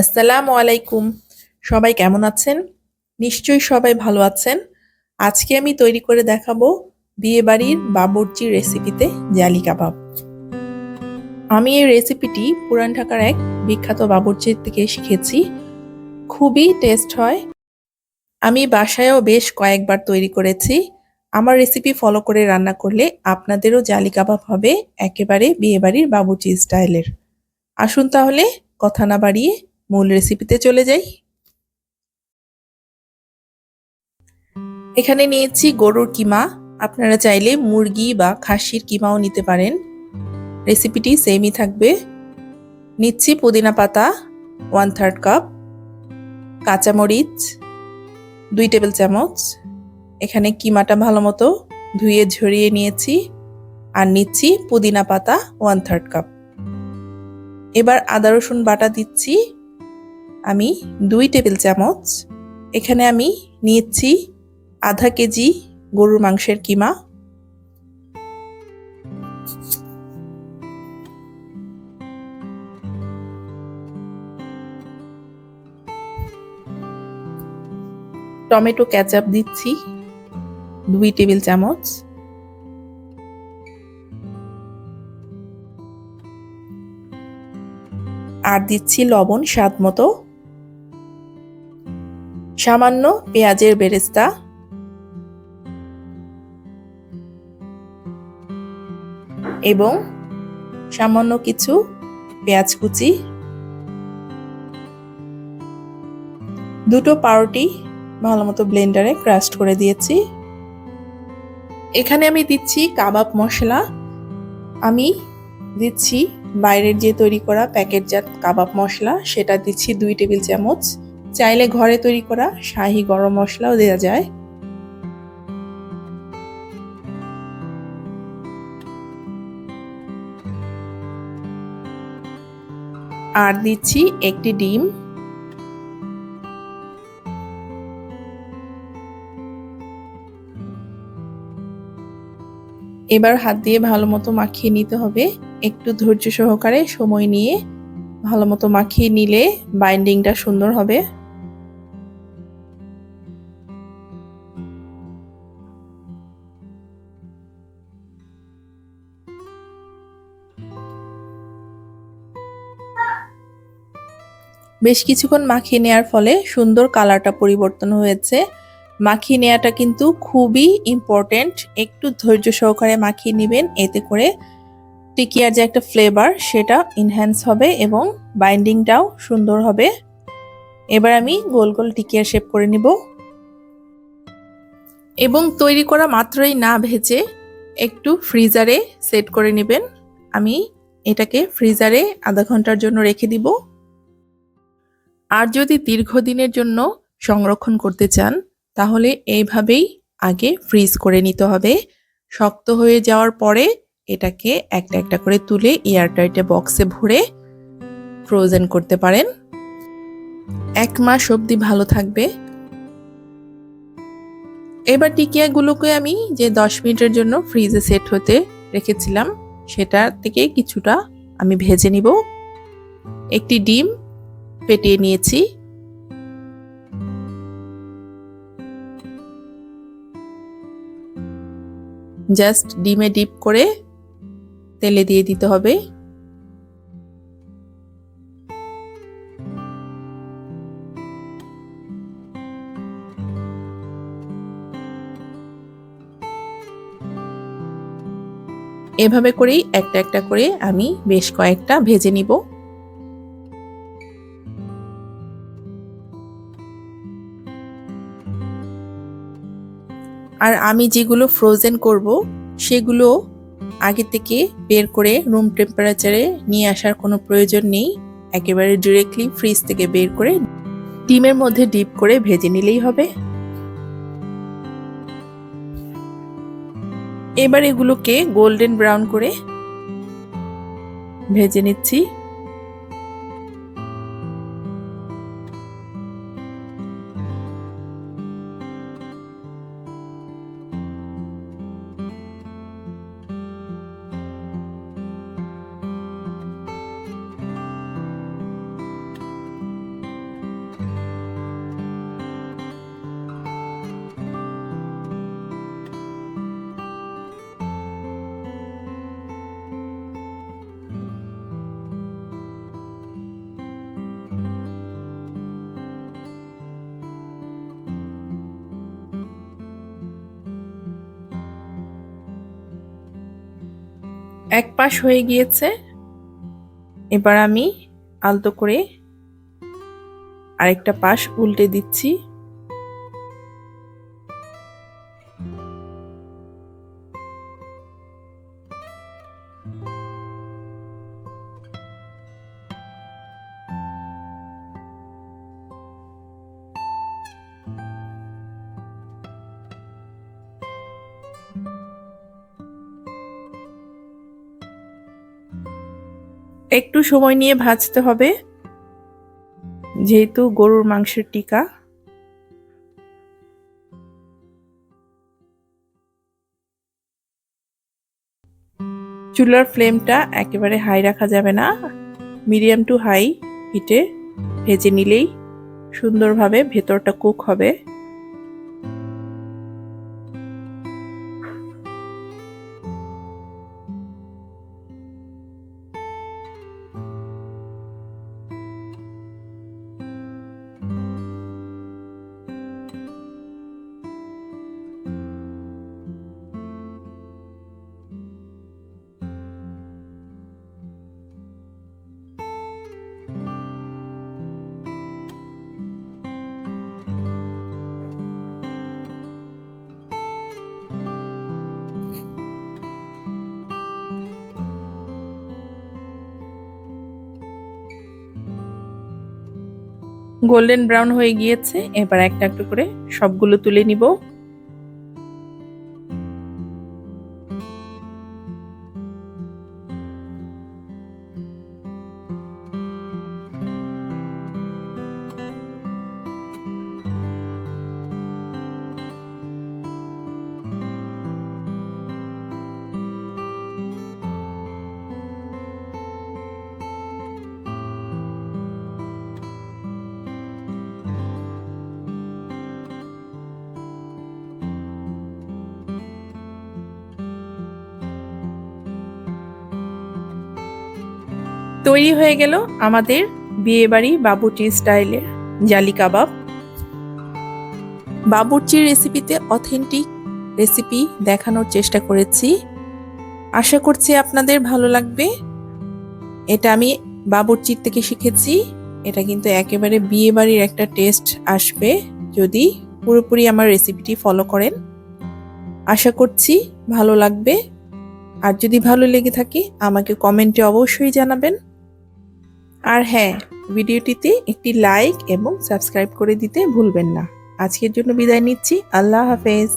আসসালামু আলাইকুম। সবাই কেমন আছেন? নিশ্চয়ই সবাই ভালো আছেন। আজকে আমি তৈরি করে দেখাবো বিয়েবাড়ির বাবুর্চি রেসিপিতে জালি কাবাব। আমি এই রেসিপিটি পুরান ঢাকার এক বিখ্যাত বাবুর্চির থেকে শিখেছি। খুবই টেস্ট হয়। আমি বাসায়ও বেশ কয়েকবার তৈরি করেছি। আমার রেসিপি ফলো করে রান্না করলে আপনাদেরও জালি কাবাব হবে একেবারে বিয়েবাড়ির বাবুর্চি স্টাইলের। আসুন তাহলে কথা না বাড়িয়ে মূল রেসিপিতে চলে যাই। এখানে নিয়েছি গরুর কিমা। আপনারা চাইলে মুরগি বা খাসির কিমাও নিতে পারেন। রেসিপিটি সেমই থাকবে। নিচ্ছি পুদিনা পাতা 1/3 কাপ, কাঁচামরিচ 2 টেবিল চামচ। এখানে কিমাটা ভালো মতো ধুয়ে ঝরিয়ে নিয়েছি। আর নিচ্ছি পুদিনা পাতা 1/3 কাপ। এবার আদা রসুন বাটা দিচ্ছি আমি 2 টেবিল চামচ। এখানে আমি নিয়েছি আধা কেজি গরুর মাংসের কিমা। টমেটো কেচাপ দিচ্ছি 2 টেবিল চামচ। আর দিচ্ছি লবণ স্বাদ মতো। সামান্য পেঁয়াজের বেরেস্তা, এবং সামান্য কিছু পেঁয়াজ কুচি। দুটো পাউরুটি ভালো মতো ব্লেন্ডারে ক্রাশ করে দিয়েছি। এখানে আমি দিচ্ছি কাবাব মশলা। আমি দিচ্ছি বাইরের যে তৈরি করা প্যাকেটজাত কাবাব মশলা, সেটা দিচ্ছি 2 টেবিল চামচ। চাইলে ঘরে তৈরি করা শাহি গরম মশলাও দেওয়া যায়। আর দিচ্ছি একটি ডিম। এবার হাত দিয়ে ভালো মতো মাখিয়ে নিতে হবে। একটু ধৈর্য সহকারে সময় নিয়ে ভালো মতো মাখিয়ে নিলে বাইন্ডিংটা সুন্দর হবে। বেশ কিছুক্ষণ মাখিয়ে নেওয়ার ফলে সুন্দর কালারটা পরিবর্তন হয়েছে। মাখিয়ে নেওয়াটা কিন্তু খুবই ইম্পর্টেন্ট। একটু ধৈর্য সহকারে মাখিয়ে নেবেন, এতে করে টিকিয়ার যে একটা ফ্লেভার সেটা এনহ্যান্স হবে এবং বাইন্ডিংটাও সুন্দর হবে। এবার আমি গোল গোল টিকিয়া শেপ করে নিব এবং তৈরি করা মাত্রই না ভেজে একটু ফ্রিজারে সেট করে নেবেন। আমি এটাকে ফ্রিজারে আধা ঘন্টার জন্য রেখে দিব। আর যদি দীর্ঘদিনের জন্য সংরক্ষণ করতে চান তাহলে এইভাবেই আগে ফ্রিজ করে নিতে হবে। শক্ত হয়ে যাওয়ার পরে এটাকে একটা একটা করে তুলে এয়ারটাইট বক্সে ভরে ফ্রোজেন করতে পারেন। 1 মাস অবধি ভালো থাকবে। এবার টিকিয়াগুলোকে আমি যে 10 মিনিটের জন্য ফ্রিজে সেট হতে রেখেছিলাম সেটা থেকে কিছুটা আমি ভেজে নিব। একটি ডিম ফেটিয়ে নিয়েছি। জাস্ট ডিমে ডিপ করে তেলে দিয়ে দিতে হবে। এভাবে করেই একটা একটা করে আমি বেশ কয়েকটা ভেজে নিব। আর আমি যেগুলো ফ্রোজেন করব সেগুলো আগে থেকে বের করে রুম টেম্পারেচারে নিয়ে আসার কোনো প্রয়োজন নেই। একেবারে ডিরেক্টলি ফ্রিজ থেকে বের করে ডিমের মধ্যে ডিপ করে ভেজে নিলেই হবে। এবার এগুলোকে গোল্ডেন ব্রাউন করে ভেজে নিচ্ছি। এক পাশ হয়ে গিয়েছে, এবার আমি আলতো করে আরেকটা পাশ উল্টে দিচ্ছি। একটু সময় নিয়ে ভাজতে হবে, যেহেতু গরুর মাংসের টিকা। চুলার ফ্লেমটা একেবারে হাই রাখা যাবে না, মিডিয়াম টু হাই হিটে ভেজে নিলেই সুন্দরভাবে ভেতরটা কুক হবে। গোল্ডেন ব্রাউন হয়ে গিয়েছে, এবার একটা একটা করে সবগুলো তুলে নিব। তৈরি হয়ে গেল আমাদের বিয়েবাড়ি বাবুর্চি স্টাইলের জালি কাবাব। বাবুর্চির রেসিপিতে অথেন্টিক রেসিপি দেখানোর চেষ্টা করেছি, আশা করছি আপনাদের ভালো লাগবে। এটা আমি বাবুর্চির থেকে শিখেছি, এটা কিন্তু একেবারে বিয়েবাড়ির একটা টেস্ট আসবে যদি পুরোপুরি আমার রেসিপিটি ফলো করেন। আশা করছি ভালো লাগবে, আর যদি ভালো লেগে থাকে আমাকে কমেন্টে অবশ্যই জানাবেন। আর হ্যাঁ, ভিডিওটিতে একটি লাইক এবং সাবস্ক্রাইব করে দিতে ভুলবেন না। আজকের জন্য বিদায় নিচ্ছি, আল্লাহ হাফেজ।